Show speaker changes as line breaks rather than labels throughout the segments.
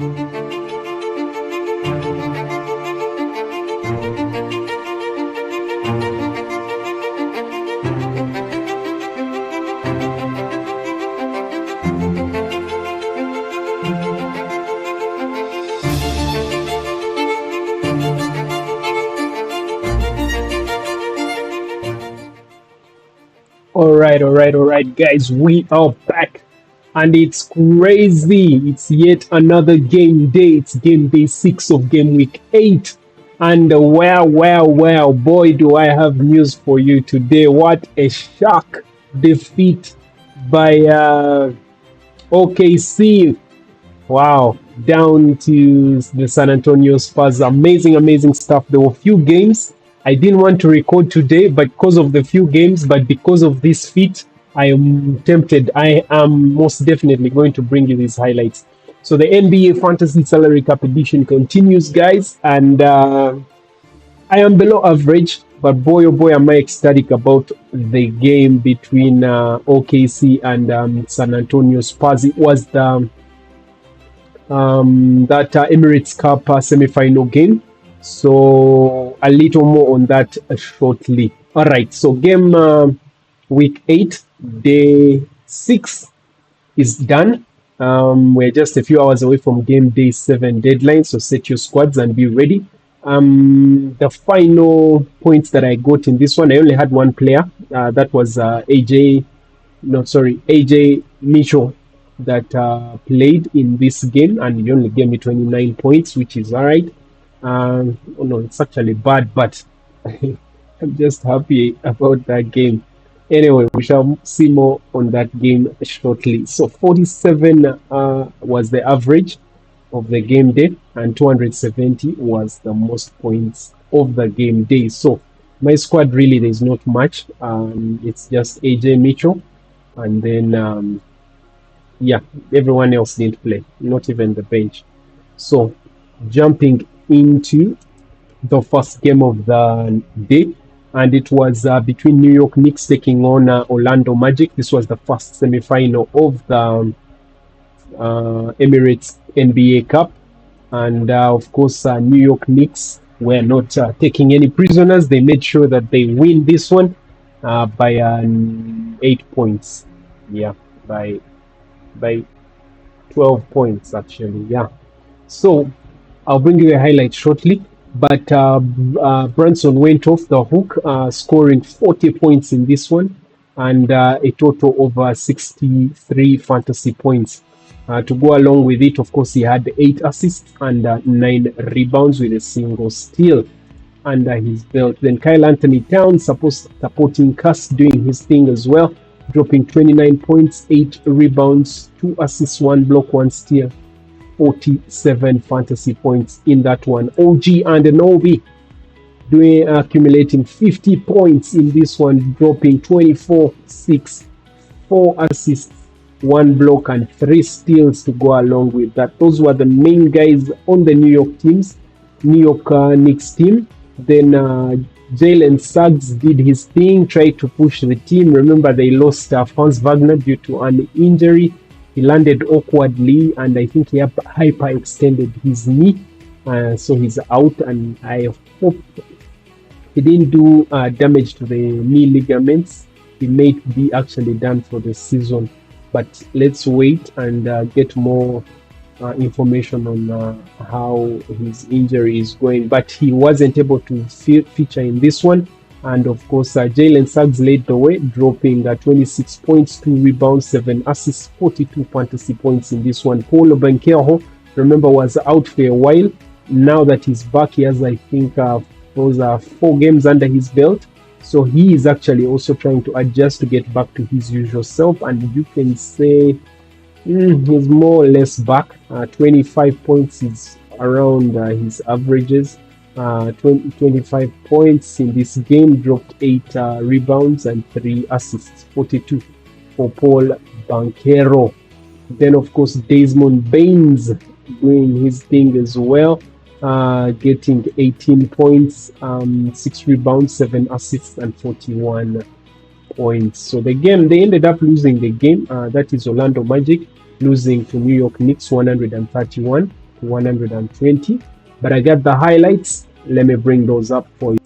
All right, guys, we are back, and it's crazy. It's yet another game day. It's game day 6 of game week 8, and well, boy, do I have news for you today. What a shock defeat by OKC. Wow, down to the San Antonio Spurs. Amazing stuff. There were a few games I didn't want to record today, but because of the few games, but because of this feat, I am tempted. I am most definitely going to bring you these highlights. So the NBA Fantasy Salary Cap Edition continues, guys, and I am below average, but boy, oh boy, am I ecstatic about the game between OKC and San Antonio Spurs. It was the Emirates Cup semi-final game. So a little more on that shortly. All right, so game week 8, day 6 is done. We're just a few hours away from game day 7 deadline, so set your squads and be ready. The final points that I got in this one, I only had one player. That was AJ Mitchell that played in this game, and he only gave me 29 points, which is all right. Oh no, it's actually bad, but I'm just happy about that game. Anyway, we shall see more on that game shortly. So 47 was the average of the game day, and 270 was the most points of the game day. So my squad, really, there's not much. It's just AJ Mitchell, and then yeah, everyone else didn't play, not even the bench. So jumping into the first game of the day, and it was between New York Knicks taking on Orlando Magic. This was the first semi-final of the Emirates NBA Cup, and of course New York Knicks were not taking any prisoners. They made sure that they win this one by 8 points. Yeah, by 12 points actually. Yeah, so I'll bring you a highlight shortly, but BRUNSON went off the hook, scoring 40 points in this one, and a total of 63 fantasy points. To go along with it, of course, he had 8 assists and 9 rebounds with a single steal under his belt. Then Karl-Anthony Towns supporting Cass, doing his thing as well, dropping 29 points, 8 rebounds, 2 assists, 1 block, 1 steal. 47 fantasy points in that one. OG and Novi accumulating 50 points in this one, dropping 24, 6, 4 assists, 1 block, and 3 steals to go along with that. Those were the main guys on the New York Knicks team. Then Jalen Suggs did his thing, tried to push the team. Remember, they lost Franz Wagner due to an injury. He landed awkwardly, and I think he hyperextended his knee, so he's out. And I hope he didn't do damage to the knee ligaments. He may be actually done for the season, but let's wait and get more information on how his injury is going. But he wasn't able to feature in this one. And of course, Jalen Suggs led the way, dropping 26 points, 2 rebounds, 7 assists, 42 fantasy points in this one. Paul Banchero, remember, was out for a while. Now that he's back, he has, I think, 4 games under his belt. So he is actually also trying to adjust to get back to his usual self. And you can say he's more or less back. 25 points is around his averages. 25 points in this game, dropped 8 rebounds and 3 assists, 42 for Paul Banchero. Then of course Desmond Baines doing his thing as well, getting 18 points, 6 rebounds, 7 assists, and 41 points. So the game, they ended up losing the game. That is Orlando Magic losing to New York Knicks 131. 120. But I got the highlights. Let me bring those up for you.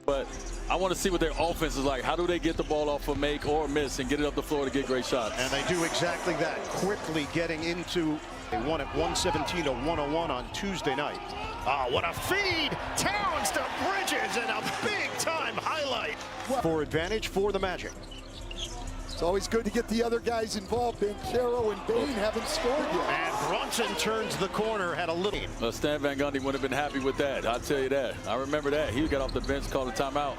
But I want to see what their offense is like. How do they get the ball off a make or a miss and get it up the floor to get great shots?
And they do exactly that, quickly getting into. They won it 117 to 101 on Tuesday night. Ah, what a feed! Towns to Bridges and a big-time highlight for advantage for the Magic.
It's always good to get the other guys involved. Banchero and Bane haven't scored yet.
And Brunson turns the corner, had a little.
Stan Van Gundy wouldn't have been happy with that. I'll tell you that. I remember that. He got off the bench, called a timeout.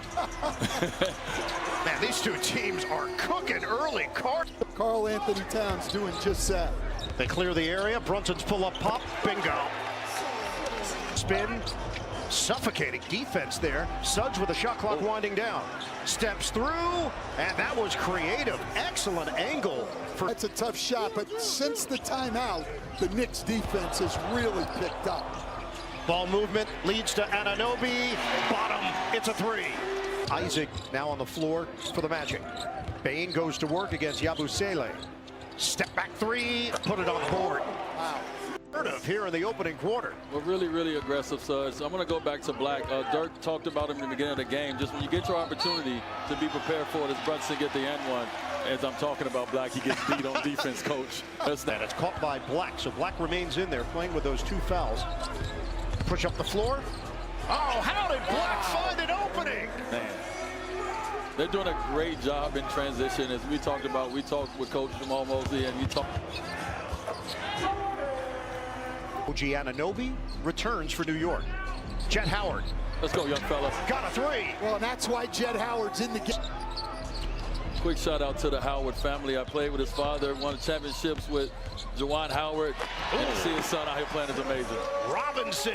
Man, these two teams are cooking early.
Karl-Anthony Towns doing just that.
They clear the area. Brunson's pull-up pop. Bingo. Spin. Suffocating defense there. Suggs with the shot clock winding down. Steps through, and that was creative. Excellent angle.
That's a tough shot, but since the timeout, the Knicks defense has really picked up.
Ball movement leads to Anunoby. Bottom, it's a three. Isaac now on the floor for the Magic. Bane goes to work against Yabusele. Step back three, put it on the board. Wow. Here in the opening quarter.
Well, really aggressive, Suds. I'm going to go back to Black. Dirk talked about him in the beginning of the game. Just when you get your opportunity to be prepared for it, as Brunson get the N1. As I'm talking about Black, he gets beat on defense, coach. That's that.
It's caught by Black, so Black remains in there playing with those two fouls. Push up the floor. Oh, how did Black find an opening?
Man. They're doing a great job in transition. As we talked about, we talked with Coach Jamal Mosley, and we talked.
OG Anunoby returns for New York. Jet Howard.
Let's go, young fella.
Got a three.
Well, and that's why Jet Howard's in the game.
Quick shout out to the Howard family. I played with his father, won championships with Juwan Howard. And to see his son out here playing is amazing.
Robinson.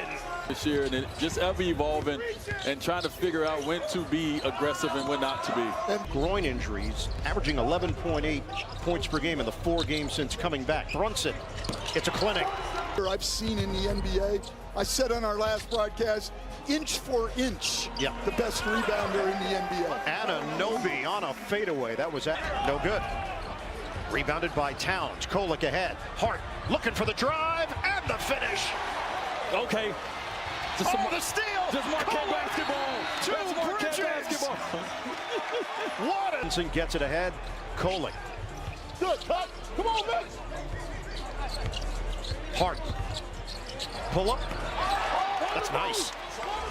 This year, and it just ever evolving and trying to figure out when to be aggressive and when not to be.
And groin injuries, averaging 11.8 points per game in the 4 games since coming back. Brunson, it's a clinic.
I've seen in the NBA, I said on our last broadcast, inch for inch, the best rebounder in the NBA.
Anunoby on a fadeaway. That was no good. Rebounded by Towns. Kolek ahead. Hart looking for the drive and the finish.
Okay.
Just the steal.
Just Marquette basketball.
Two Bridges.
Basketball.
Watson gets it ahead. Kolek.
Good cut. Come on, Mitch.
Hart. Pull up. That's nice.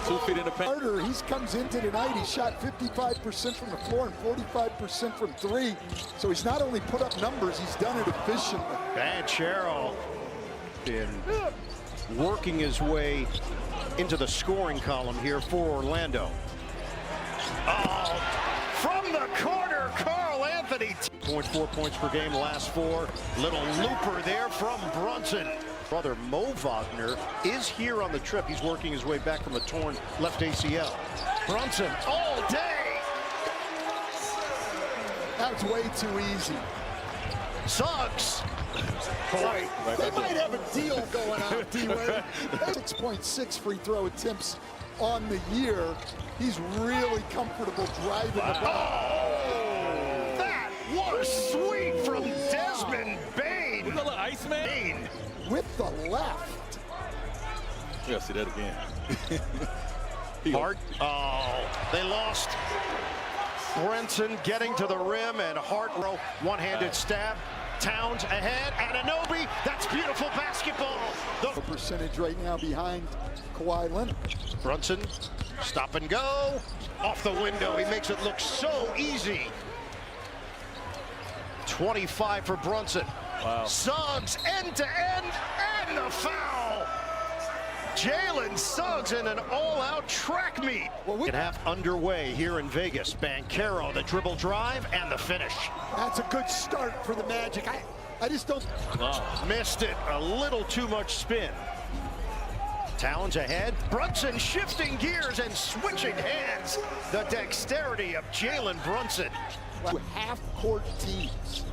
2 feet in the paint.
Carter, he comes into tonight, he shot 55% from the floor and 45% from three. So he's not only put up numbers, he's done it efficiently.
Banchero been working his way into the scoring column here for Orlando. Oh, from the corner, Karl-Anthony. 0.4 points per game, last 4. Little looper there from Brunson. Brother Mo Wagner is here on the trip. He's working his way back from a torn left ACL. Brunson all day.
That's way too easy.
Suggs.
Sorry, they might have a deal going on, D-Wade. 6.6 free throw attempts on the year. He's really comfortable driving the ball.
Oh, that was sweet from Desmond Bane.
Was that little Iceman?
With the left.
You gotta see that again.
Hart. Oh, they lost. Brunson getting to the rim, and Hart one-handed stab. Towns ahead. Anunoby. That's beautiful basketball.
The percentage right now behind Kawhi Leonard.
Brunson, stop and go. Off the window. He makes it look so easy. 25 for Brunson.
Wow.
Suggs end to end, and the foul. Jalen Suggs in an all-out track meet. Well, half underway here in Vegas. Banchero, the dribble drive, and the finish.
That's a good start for the Magic. I just don't.
Wow.
Missed it. A little too much spin. Towns ahead. Brunson shifting gears and switching hands. The dexterity of Jalen Brunson.
Half-court teams.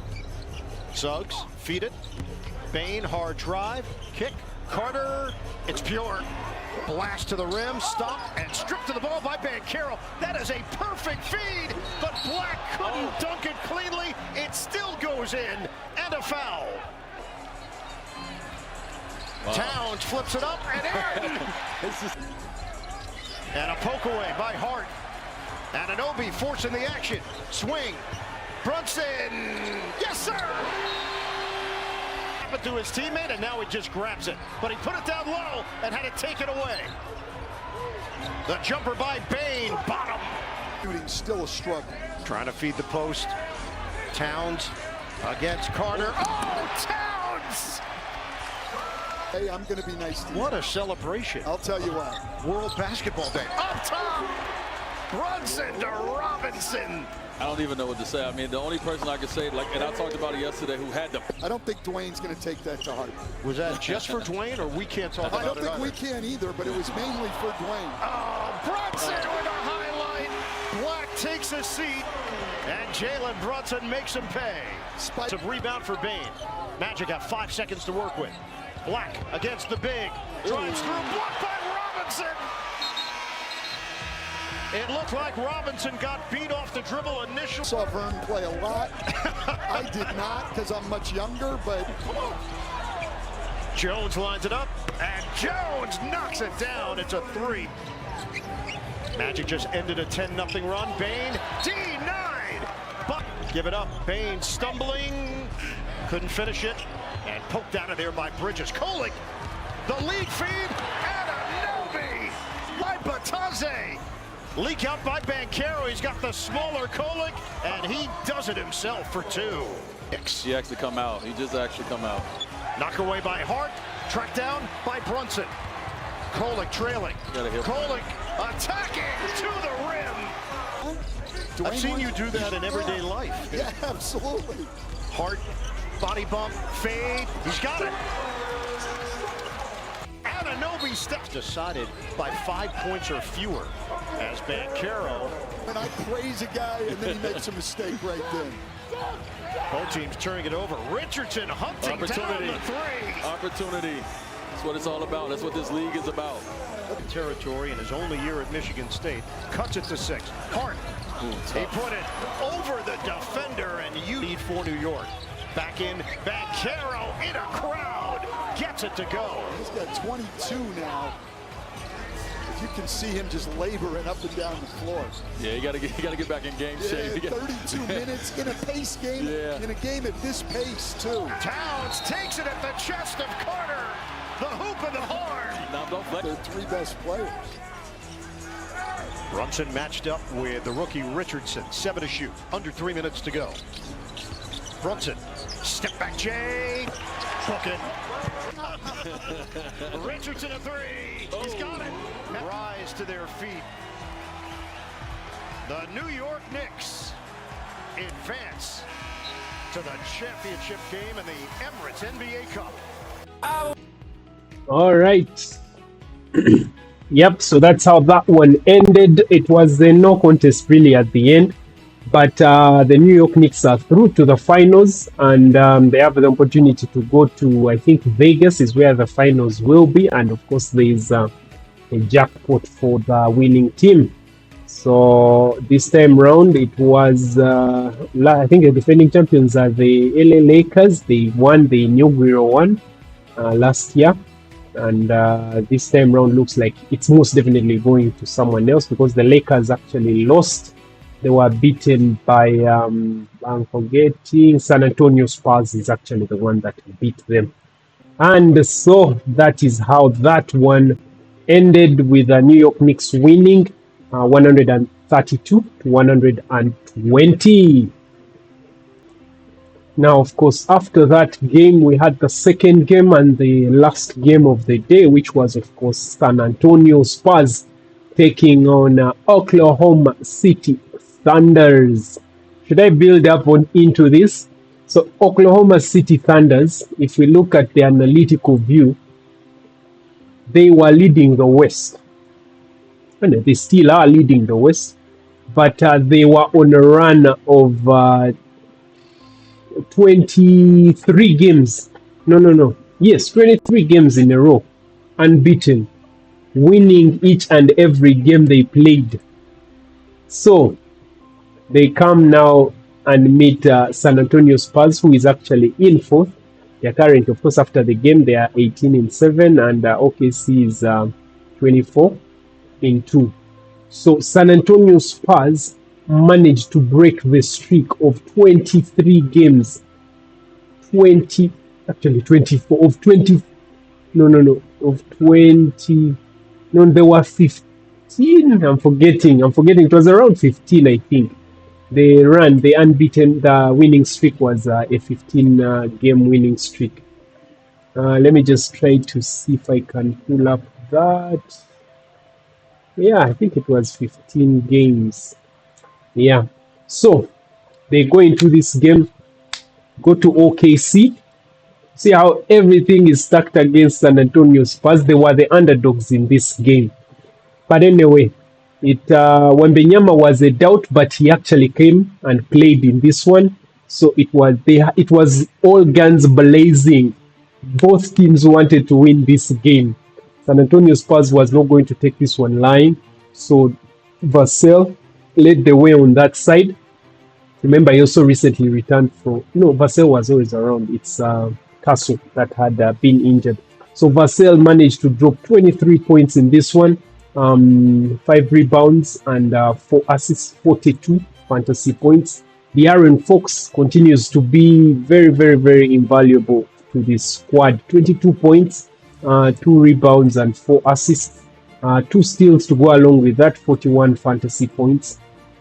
Suggs, feed it. Bane, hard drive. Kick. Carter, it's pure. Blast to the rim, stop, and stripped to the ball by Banchero. That is a perfect feed, but Black couldn't dunk it cleanly. It still goes in, and a foul.
Wow.
Towns flips it up and in. And a poke away by Hart. Anunoby forcing the action. Swing. Brunson. Yes, sir. Happened to his teammate, and now he just grabs it. But he put it down low and had to take it away. The jumper by Bain. Bottom.
Shooting still a struggle.
Trying to feed the post. Towns against Carter. Oh, Towns!
Hey, I'm going to be nice to you.
What a celebration.
I'll tell you what.
World Basketball Day. Up top! Brunson to Robinson.
I don't even know what to say. I mean, the only person I could say, like, and I talked about it yesterday, who had the...
I don't think Dwayne's going to take that to heart.
Was that just for Dwayne, or we can't talk about it?
I don't think we can either, but it was mainly for Dwayne.
Oh, Brunson with a highlight. Black takes a seat, and Jalen Brunson makes him pay. It's a rebound for Bain. Magic have 5 seconds to work with. Black against the big. Drives through, blocked by Robinson. It looked like Robinson got beat off the dribble initially.
Saw Vern play a lot. I did not because I'm much younger, but...
Jones lines it up, and Jones knocks it down. It's a 3. Magic just ended a 10-0 run. Bain denied. But give it up. Bain stumbling. Couldn't finish it. And poked out of there by Bridges. Kolick, the lead feed. Anunoby by Bataze. Leak out by Banchero. He's got the smaller Kolick, and he does it himself for 2. Knicks.
He actually come out. He just actually come out.
Knock away by Hart. Tracked down by Brunson. Kolick trailing. Kolick attacking to the rim.
Dwayne
I've seen you do that in everyday life.
Yeah, absolutely.
Hart, body bump, fade. He's got it. Anunoby steps decided by 5 points or fewer as Banchero.
And I praise a guy, and then he makes a mistake right then.
Both teams turning it over. Richardson hunting down the 3.
Opportunity. That's what it's all about. That's what this league is about.
Territory in his only year at Michigan State. Cuts it to 6. Hart. He put it over the defender, and you need for New York. Back in, Banchero in a crowd. Gets it to go.
He's got 22 now. You can see him just laboring up and down the floor.
Yeah, you gotta get back in game shape.
32 minutes in a pace game, in a game at this pace too.
Towns takes it at the chest of Carter. The hoop and the horn.
Now don't flex.
The 3 best players.
Brunson matched up with the rookie Richardson. 7 to shoot. Under 3 minutes to go. Brunson, step back Jay. Book it. Richardson a 3. He's got it. Rise to their feet. The New York Knicks advance to the championship game in the Emirates NBA Cup.
All right. Yep, so that's how that one ended. It was a no contest really at the end. But the New York Knicks are through to the finals, and they have the opportunity to go to, I think, Vegas is where the finals will be. And of course, there's a jackpot for the winning team. So this time round, it was, I think the defending champions are the LA Lakers. They won the inaugural one last year. And this time round looks like it's most definitely going to someone else because the Lakers actually lost. They were beaten by, I'm forgetting, San Antonio Spurs is actually the one that beat them. And so that is how that one ended, with the New York Knicks winning 132 to 120. Now, of course, after that game, we had the second game and the last game of the day, which was, of course, San Antonio Spurs taking on Oklahoma City Thunders. Should I build up into this? So Oklahoma City Thunders, if we look at the analytical view, they were leading the West. And they still are leading the West. But they were on a run of 23 games. Yes, 23 games in a row. Unbeaten. Winning each and every game they played. So they come now and meet San Antonio Spurs, who is actually in 4th. They're current, of course, after the game, they are 18-7, and OKC is 24-2. So San Antonio Spurs managed to break the streak of 23 games. 20, actually 24, of 20, of 20, no, there were 15, I'm forgetting, it was around 15, I think. They ran the unbeaten, the winning streak was a 15 game winning streak. Let me just try to see if I can pull up that. Yeah, I think it was 15 games. Yeah, so they go into this game, go to OKC, see how everything is stacked against San Antonio Spurs. They were the underdogs in this game. But anyway, Wembanyama was a doubt, but he actually came and played in this one. So it was all guns blazing. Both teams wanted to win this game. San Antonio Spurs was not going to take this one lying. So Vassell led the way on that side. Remember, he also recently returned from... No, Vassell was always around. It's Castle that had been injured. So Vassell managed to drop 23 points in this one. 5 rebounds and 4 assists, 42 fantasy points. De'Aaron Fox continues to be very, very, very invaluable to this squad. 22 points, 2 rebounds and 4 assists. 2 steals to go along with that, 41 fantasy points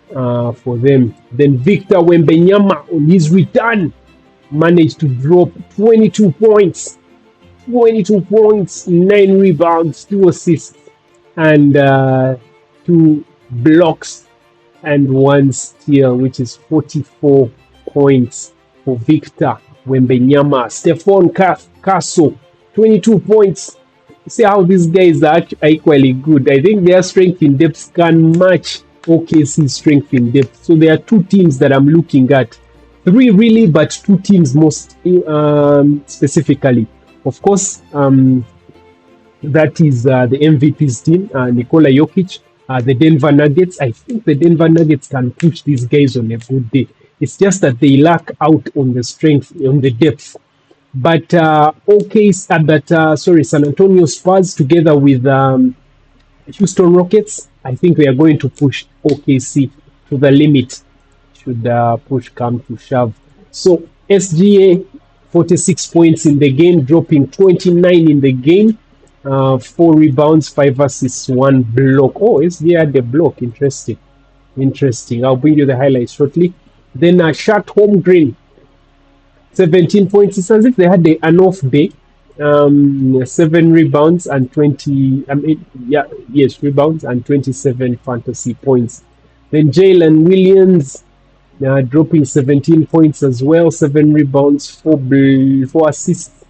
for them. Then Victor Wembanyama on his return managed to drop 22 points. 22 points, 9 rebounds, 2 assists, and 2 blocks and 1 steal, which is 44 points for Victor Wembanyama. Stephon Castle, 22 points. See how these guys are equally good. I think their strength in depth can match OKC's strength in depth. So there are 2 teams that I'm looking at. 3 really, but 2 teams most specifically. Of course, that is the MVP's team, Nikola Jokic, the Denver Nuggets. I think the Denver Nuggets can push these guys on a good day. It's just that they lack out on the strength, on the depth. But San Antonio Spurs together with Houston Rockets, I think they are going to push OKC to the limit. Should push come to shove. So SGA 46 points in the game, dropping 29 in the game. 4 rebounds, 5 assists, 1 block. Oh, SGA had the block. Interesting. I'll bring you the highlights shortly. Then Shaq Holmgren, 17 points. It's as if they had an off day. 7 rebounds and 20. Rebounds and 27 fantasy points. Then Jalen Williams dropping 17 points as well. 7 rebounds, 4 assists,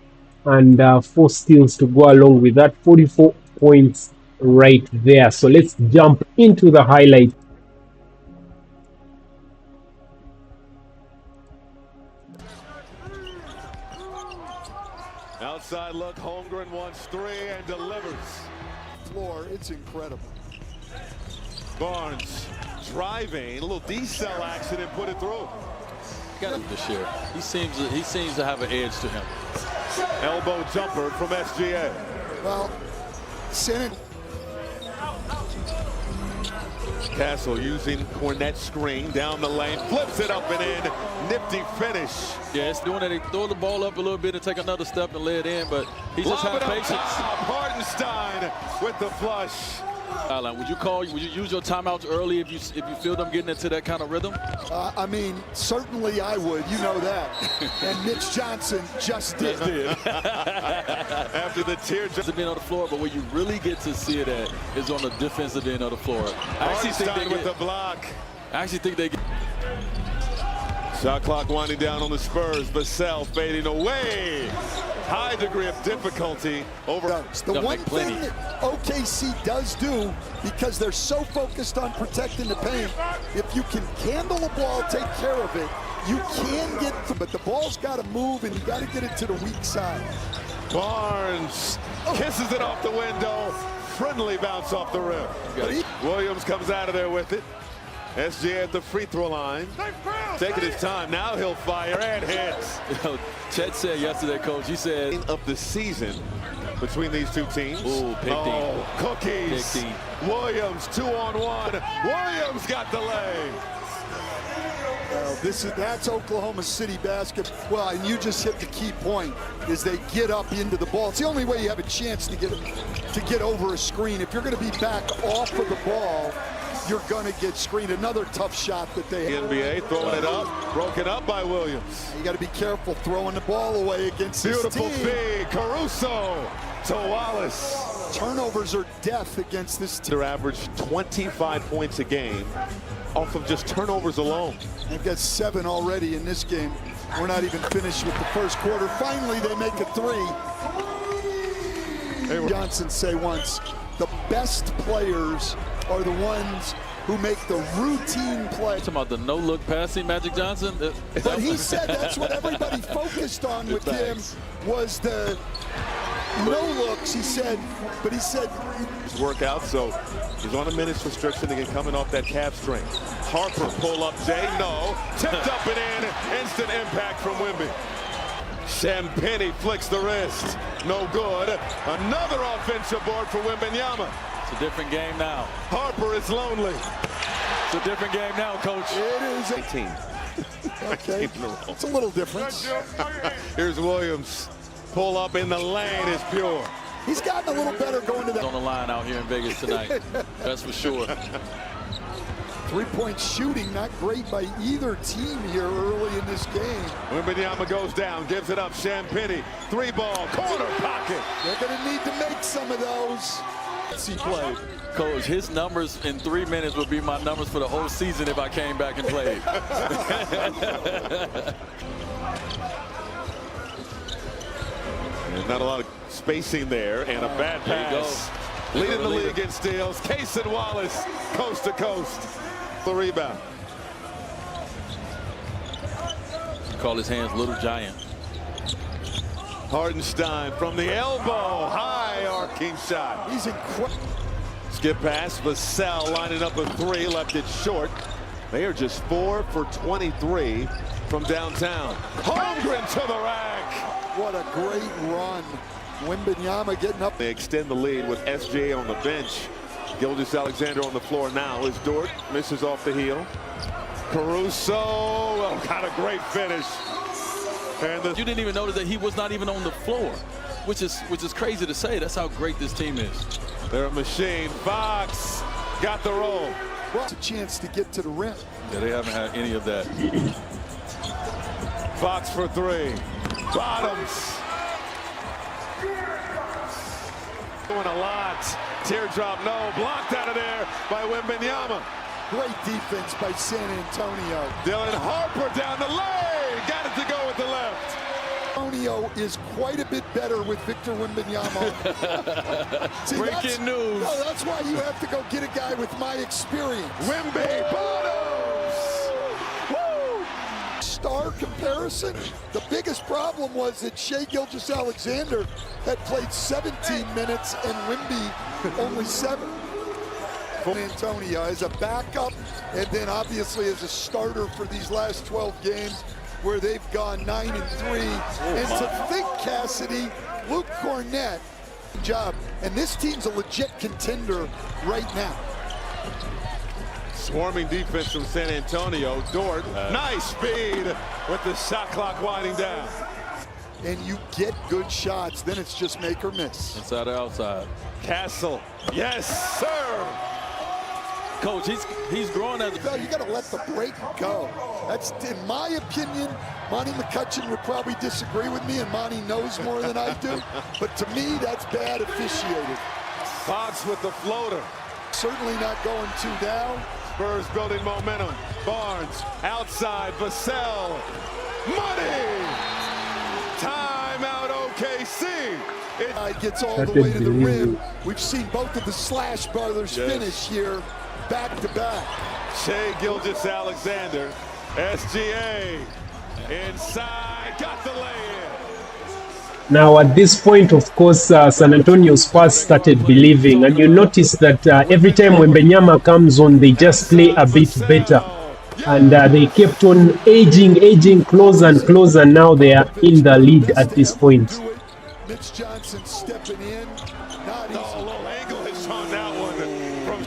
and 4 steals to go along with that. 44 points right there. So let's jump into the highlight.
Outside look, Holmgren wants 3 and delivers.
Floor, it's incredible.
Barnes driving, a little decel action and put it through.
Got him this year. He seems to have an edge to him.
Elbow jumper from SGA.
Well, Senate.
Castle using Cornette's screen down the lane, flips it up and in. Nifty finish.
Yeah, it's doing that. He throw the ball up a little bit and take another step and lay it in, but he just has patience.
Hartenstein with the flush.
Alan, would you use your timeouts early if you feel them getting into that kind of rhythm?
I mean, certainly I would. You know that. And Mitch Johnson just did.
After the tear
Just being on the floor, but where you really get to see it at is on the defensive end of the floor. I actually think they
with the block.
I actually think they get.
Shot clock winding down on the Spurs. Vassell fading away. High degree of difficulty over.
The one thing that OKC does do, because they're so focused on protecting the paint, if you can handle the ball, take care of it, you can get through. But the ball's got to move, and you got to get it to the weak side.
Barnes kisses it off the window. Friendly bounce off the rim. Williams comes out of there with it. SGA at the free throw line. Taking his time. Now he'll fire and hits.
Chet said yesterday, Coach, he said
of the season between these two teams.
Ooh, pick team.
Cookies.
Pick team.
Williams 2-on-1. Williams got the lay.
That's Oklahoma City basketball. Well, and you just hit the key point, is they get up into the ball. It's the only way you have a chance to get over a screen. If you're going to be back off of the ball, you're going to get screened. Another tough shot that they have.
NBA throwing it up, broken up by Williams.
You got to be careful throwing the ball away against this team.
Beautiful feed, Caruso to Wallace.
Turnovers are death against this team.
They're averaged 25 points a game off of just turnovers alone.
They've got 7 already in this game. We're not even finished with the first quarter. Finally, they make a 3. Johnson say once, the best players are the ones who make the routine play.
talking about the no-look passing, Magic Johnson.
But he said that's what everybody focused on with him, was the no looks, he said. But he said
his workout, so he's on a minutes restriction again, coming off that calf strain. Harper pull up, Jay, no. Tipped up and in, instant impact from Wemby. Champagny flicks the wrist, no good. Another offensive board for Wembanyama.
It's a different game now.
Harper is lonely.
It's a different game now, Coach.
it is
18.
okay. It's a little different.
Here's Williams. Pull up in the lane is pure.
He's gotten a little better going to
On the line out here in Vegas tonight. That's for sure.
Three-point shooting, not great by either team here early in this game.
Wembanyama goes down, gives it up. Champagny, 3-ball, corner pocket.
They're going to need to make some of those. He played.
Coach, his numbers in 3 minutes would be my numbers for the whole season if I came back and played.
There's not a lot of spacing there, and a bad pass. Leading the league in steals. Case Wallace, coast to coast. The rebound.
Call his hands Little Giant.
Hardenstein from the elbow. High arcing shot.
He's incredible.
Skip pass. Vassell lining up a 3. Left it short. They are just 4 for 23 from downtown. Holmgren to the rack.
What a great run. Wembanyama getting up.
They extend the lead with SGA on the bench. Gilgeous-Alexander on the floor now as Dort misses off the heel. Caruso, well, got a great finish. And
You didn't even notice that he was not even on the floor, which is crazy to say. That's how great this team is.
They're a machine. Fox got the roll.
Well, it's a chance to get to the rim.
Yeah, they haven't had any of that.
Fox for 3. Bottoms. Doing a lot. Teardrop, no. Blocked out of there by Wembanyama.
Great defense by San Antonio.
Dylan Harper down the lane. Got it to go with the left.
Antonio is quite a bit better with Victor Wembanyama.
Breaking news.
No, that's why you have to go get a guy with my experience.
Wemby, bottoms.
Woo! Star comparison. The biggest problem was that Shai Gilgeous-Alexander had played 17 minutes and Wemby only 7. Antonio as a backup and then obviously as a starter for these last 12 games where they've gone 9-3. And to think, Cassidy, Luke Cornett, job, and this team's a legit contender right now.
Swarming defense from San Antonio. Dort, nice speed with the shot clock winding down.
And you get good shots, then it's just make or miss.
Inside or outside.
Castle, yes, sir.
Coach, he's growing as
You got to let the break go. That's, in my opinion, Monty McCutcheon would probably disagree with me, and Monty knows more than I do. But to me, that's bad officiated.
Fox with the floater.
Certainly not going 2 down.
Spurs building momentum. Barnes outside. Vassell. Money. Timeout OKC.
It gets all the way to the rim. We've seen both of the Slash brothers finish here back to back.
Shai Gilgeous-Alexander. SGA inside. Got the lay-in.
Now, at this point, of course, San Antonio Spurs started believing, and you notice that every time Wembanyama comes on, they just play a bit better. And they kept on edging closer and closer. Now they are in the lead at this point.
Mitch Johnson stepping in. Not easy.
Oh, low angle is on that one.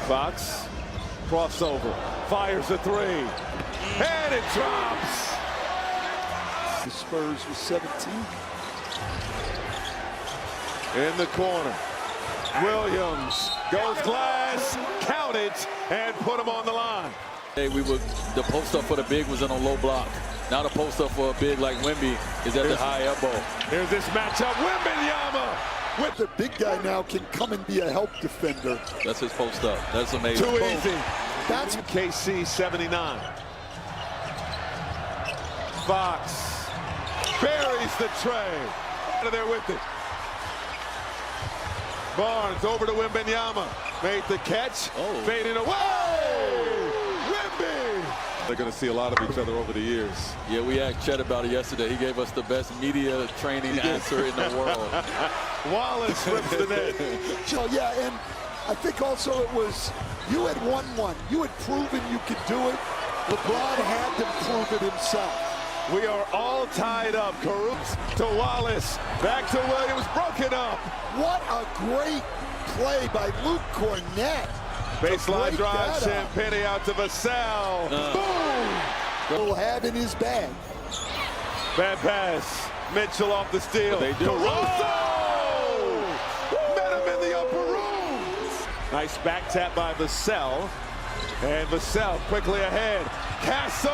Fox, crossover, fires a three, and it drops.
The Spurs with 17.
In the corner, Williams goes glass, count it, and put him on the line.
Hey, the post up for the big was in a low block. Now the post up for a big like Wemby is at the high elbow.
Here's this matchup, Wembanyama.
With the big guy now can come and be a help defender.
That's his post up. That's amazing.
Too easy.
That's
KC 79. Fox buries the tray. Out of there with it. Barnes over to Wembanyama. Made the catch.
Oh.
Fading away. Wemby. They're going to see a lot of each other over the years.
Yeah, we asked Chet about it yesterday. He gave us the best media training answer in the world.
Wallace rips the net.
So, yeah, and I think also it was, you had won one. You had proven you could do it. LeBron had to prove it himself.
We are all tied up. Caruso to Wallace. Back to Williams. Broken up.
What a great play by Luke Cornett.
Baseline drive. Champagny out to Vassell. Boom.
He'll have in his bag.
Bad pass. Mitchell off the steal.
They do.
Caruso! Met him in the upper room. Nice back tap by Vassell. And Vassell quickly ahead. Castle!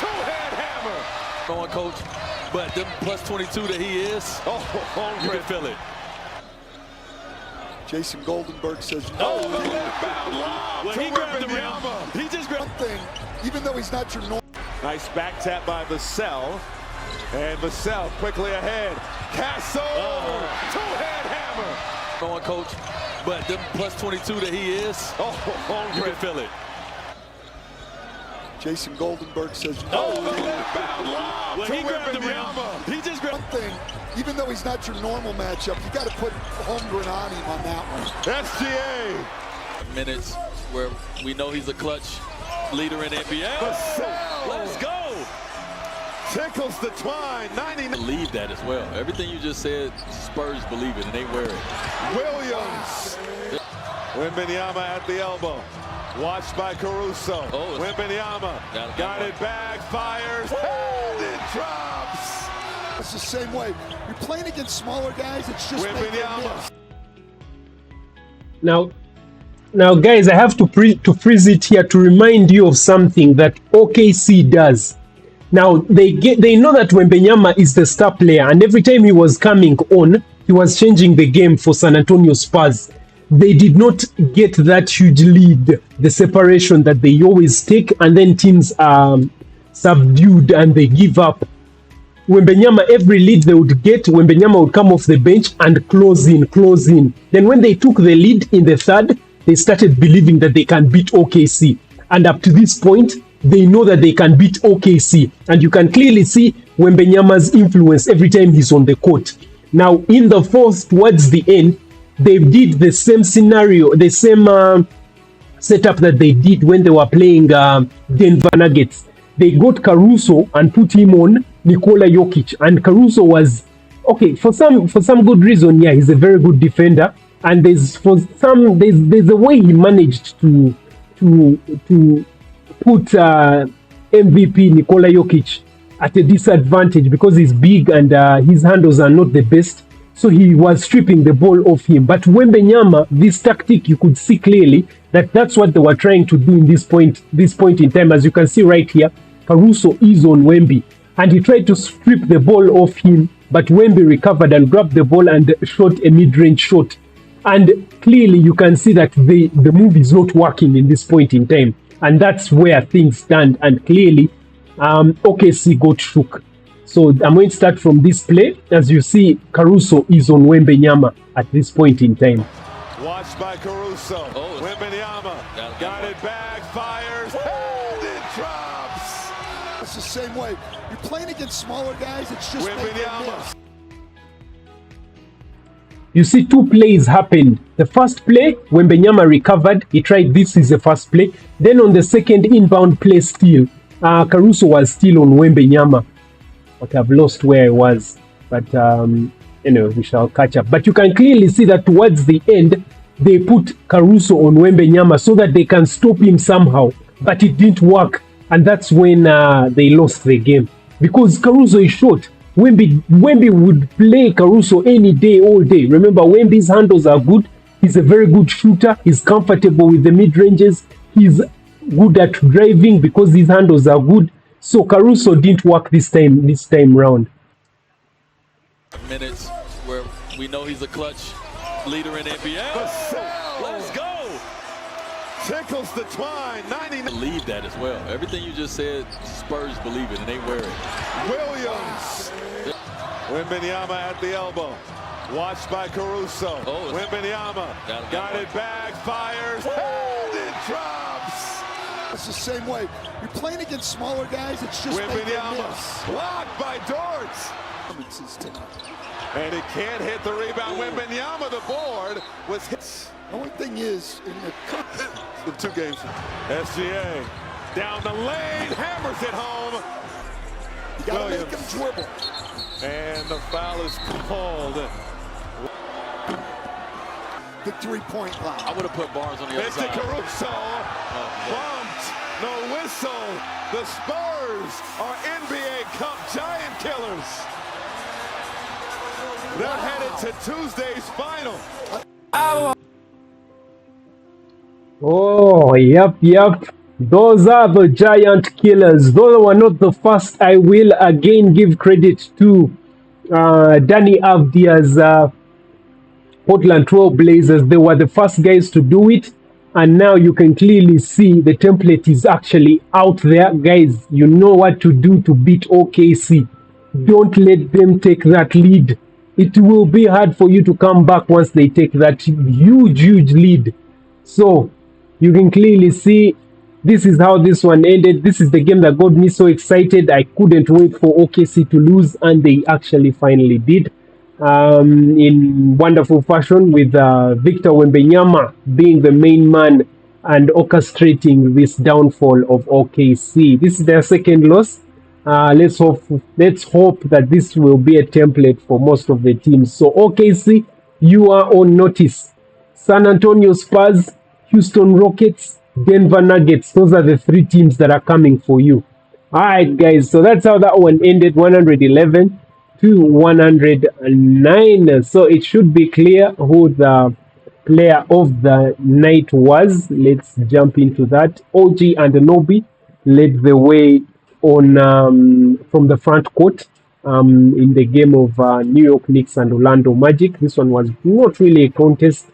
Two-hand hammer!
Go on, coach. But them plus 22 that he is, you can feel it.
Jason Goldenberg says no.
Oh, the inbound lob
Well,
to
he grabbed him.
Wembanyama.
He just grabbed.
One thing, even though he's not your normal.
Nice back tap by Vassell. And Vassell quickly ahead. Castle! Two-hand hammer!
Go on, coach. But them plus 22 that he is, you can feel it.
Jason Goldenberg says no.
Oh, the inbound lob
Well,
to
he grabbed him.
Wembanyama.
He just grabbed.
One thing, even though he's not your normal matchup, you got to put Holmgren on him on that one.
SGA.
Minutes where we know he's a clutch leader in NBA.
Vassell.
Let's go.
Tickles the twine. 99.
Believe that as well. Everything you just said, Spurs believe it, and they wear it.
Williams. Wembanyama at the elbow. Watched by Caruso.
Oh,
Wembanyama got it back, fires, and it drops.
It's the same way. You're playing against smaller guys. It's just
Wembanyama.
Now, guys, I have to freeze it here to remind you of something that OKC does. Now, they know that Wembanyama is the star player, and every time he was coming on, he was changing the game for San Antonio Spurs. They did not get that huge lead, the separation that they always take, and then teams are subdued and they give up. Wembanyama, every lead they would get, Wembanyama would come off the bench and close in. Then when they took the lead in the third, they started believing that they can beat OKC. And up to this point, they know that they can beat OKC. And you can clearly see Wembanyama's influence every time he's on the court. Now, in the fourth, towards the end, they did the same scenario, the same setup that they did when they were playing Denver Nuggets. They got Caruso and put him on Nikola Jokic. And Caruso was, okay, for some good reason, yeah, he's a very good defender. And there's a way he managed to put MVP Nikola Jokic at a disadvantage because he's big and his handles are not the best. So he was stripping the ball off him. But Wembanyama, this tactic, you could see clearly that that's what they were trying to do in this point in time. As you can see right here, Caruso is on Wemby. And he tried to strip the ball off him, but Wemby recovered and grabbed the ball and shot a mid-range shot. And clearly you can see that the move is not working in this point in time. And that's where things stand. And clearly, OKC got shook. So I'm going to start from this play. As you see, Caruso is on Wembanyama at this point in time.
Watched by Caruso. Wembanyama got it back, fires, and it drops.
It's the same way. You're playing against against smaller guys, it's just make them miss.
You see, two plays happened. The first play, Wembanyama recovered. He tried, this is the first play. Then on the second inbound play still, Caruso was still on Wembanyama. But I've lost where I was. But anyway, we shall catch up. But you can clearly see that towards the end, they put Caruso on Wembanyama so that they can stop him somehow. But it didn't work. And that's when they lost the game. Because Caruso is short. Wemby would play Caruso any day, all day. Remember, Wemby's handles are good. He's a very good shooter. He's comfortable with the mid-ranges. He's good at driving because his handles are good. So Caruso didn't work this time round.
Minutes where we know he's a clutch leader in NBA. Let's go.
Tickles the twine. 99.
Believe that as well. Everything you just said, Spurs believe it, and they wear it.
Williams. Wembanyama at the elbow. Watched by Caruso.
Oh,
Wembanyama got it back, fires, and it drops.
It's the same way. You're playing against smaller guys, it's just make them miss.
Blocked by Dortz. And it can't hit the rebound. Wembanyama, the board, was hit.
The only thing is, in the
2 games. SGA down the lane, hammers it home.
You gotta make him dribble.
And the foul is called.
The 3-point line.
I would have put Barnes on the other side.
Caruso bumped, no whistle. The Spurs are NBA Cup giant killers. They're headed to Tuesday's final.
Oh, yep. Those are the giant killers. Though were not the first, I will again give credit to Danny Avdia's Portland Trail Blazers. They were the first guys to do it. And now you can clearly see the template is actually out there. Guys, you know what to do to beat OKC. Don't let them take that lead. It will be hard for you to come back once they take that huge lead. So you can clearly see this is how this one ended. This is the game that got me so excited. I couldn't wait for OKC to lose, and they actually finally did. In wonderful fashion, with Victor Wembanyama being the main man and orchestrating this downfall of OKC. This is their second loss. Let's hope that this will be a template for most of the teams. So OKC, you are on notice. San Antonio Spurs, Houston Rockets, Denver Nuggets. Those are the 3 teams that are coming for you. All right, guys. So that's how that one ended, 111 to 109. So it should be clear who the player of the night was. Let's jump into that. OG and Nobi led the way on from the front court in the game of New York Knicks and Orlando Magic. This one was not really a contest.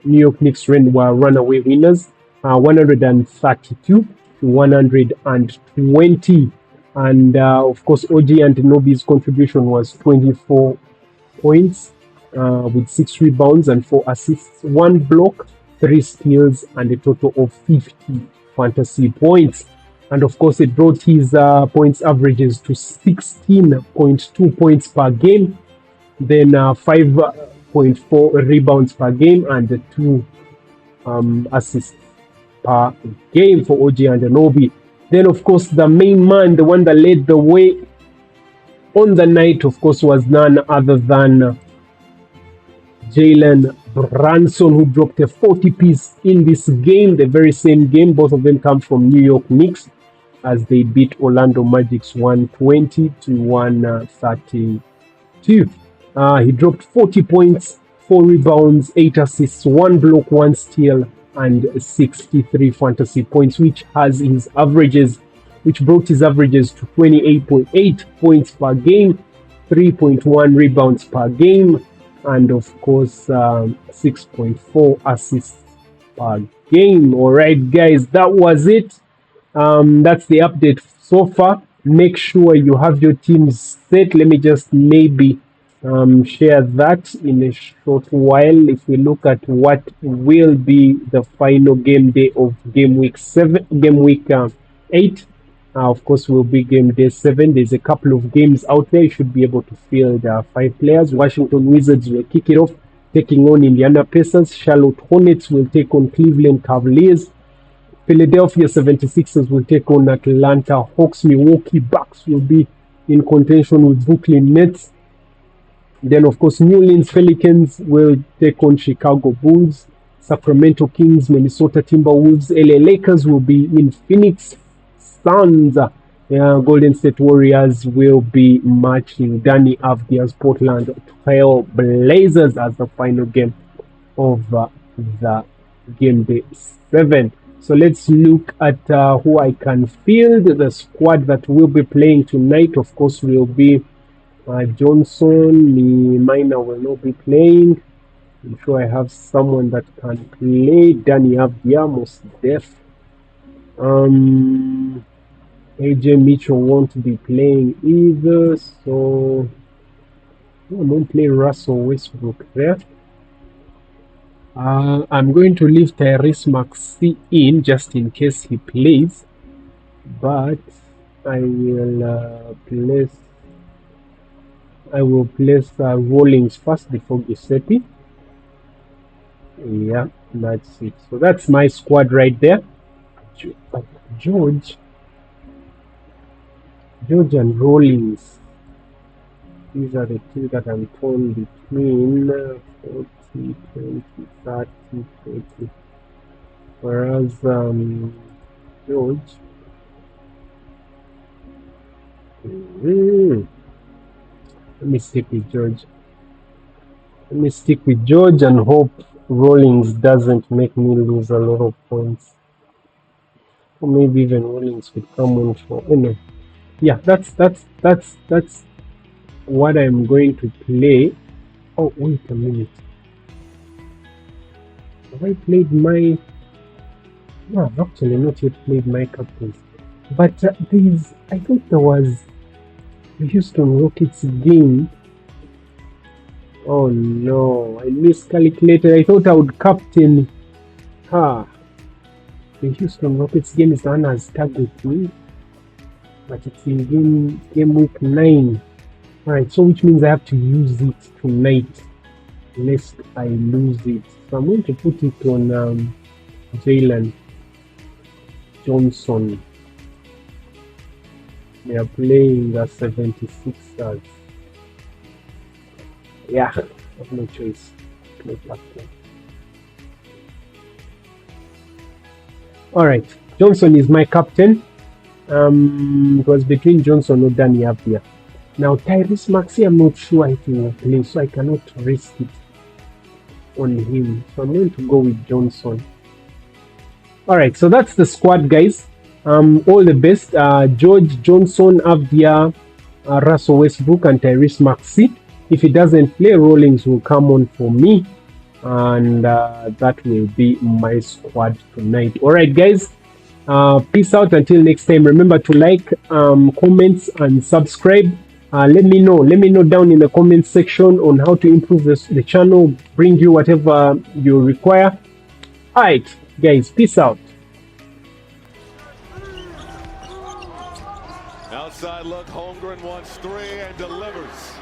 New York Knicks were runaway winners, 132 to 120. And of course, OG Ananobi's contribution was 24 points with 6 rebounds and 4 assists, 1 block, 3 steals, and a total of 50 fantasy points. And of course, it brought his points averages to 16.2 points per game, then 5.4 rebounds per game, and 2 assists per game for OG Anunoby. Then, of course, the main man, the one that led the way on the night, of course, was none other than Jalen Brunson, who dropped a 40-piece in this game, the very same game. Both of them come from New York Knicks, as they beat Orlando Magic's 120 to 132. He dropped 40 points, 4 rebounds, 8 assists, 1 block, 1 steal, and 63 fantasy points, which brought his averages to 28.8 points per game, 3.1 rebounds per game, and of course 6.4 assists per game. All right, guys, that was it. That's the update so far. Make sure you have your teams set. Let me just maybe share that in a short while. If we look at what will be the final game day of game week 8, Of course, will be game day 7. There's a couple of games out there. You should be able to field 5 players. Washington Wizards will kick it off, taking on Indiana Pacers. Charlotte Hornets will take on Cleveland Cavaliers. Philadelphia 76ers will take on Atlanta Hawks. Milwaukee Bucks will be in contention with Brooklyn Nets. Then, of course, New Orleans Pelicans will take on Chicago Bulls. Sacramento Kings, Minnesota Timberwolves. LA Lakers will be in Phoenix Suns. Golden State Warriors will be matching Danny Avdia's Portland Trail Blazers as the final game of the game day 7. So let's look at who I can field. The squad that will be playing tonight, of course, will be Johnson. Minor will not be playing. I'm sure I have someone that can play. Danny Avdia, most def. AJ Mitchell won't be playing either, so I won't play Russell Westbrook there. I'm going to leave Tyrese Maxey in just in case he plays, but I will place Rawlings first before Giuseppe. Yeah, that's it. So that's my squad right there. George and Rawlings. These are the two that I'm torn between 40, 20, 30, 40. Whereas George. Let me stick with George. And hope Rawlings doesn't make me lose a lot of points. Or maybe even Rawlings could come on for yeah, that's what I'm going to play. Oh, wait a minute. Have I played my... No, I've actually not yet played my captains. But I thought there was the Houston Rockets game. Oh no, I miscalculated. I thought I would captain. The Houston Rockets game is done as target me, but it's in game week 9. Alright, so which means I have to use it tonight, lest I lose it. So I'm going to put it on Jalen Johnson. They are playing the 76ers. Yeah, I have no choice. No captain. Alright, Johnson is my captain. It was between Johnson or Danny Avdia. Now Tyrese Maxey, I'm not sure if he will play, so I cannot risk it on him. So I'm going to go with Johnson. Alright, so that's the squad, guys. All the best. George, Johnson, Avdia, Russell Westbrook, and Tyrese Maxey. If he doesn't play, Rawlings will come on for me, and that will be my squad tonight. Alright, guys. Peace out until next time. Remember to like, comments, and subscribe. Let me know down in the comment section on how to improve the channel, bring you whatever you require. Alright, guys, peace out.
Outside look, Holmgren wants 3 and delivers.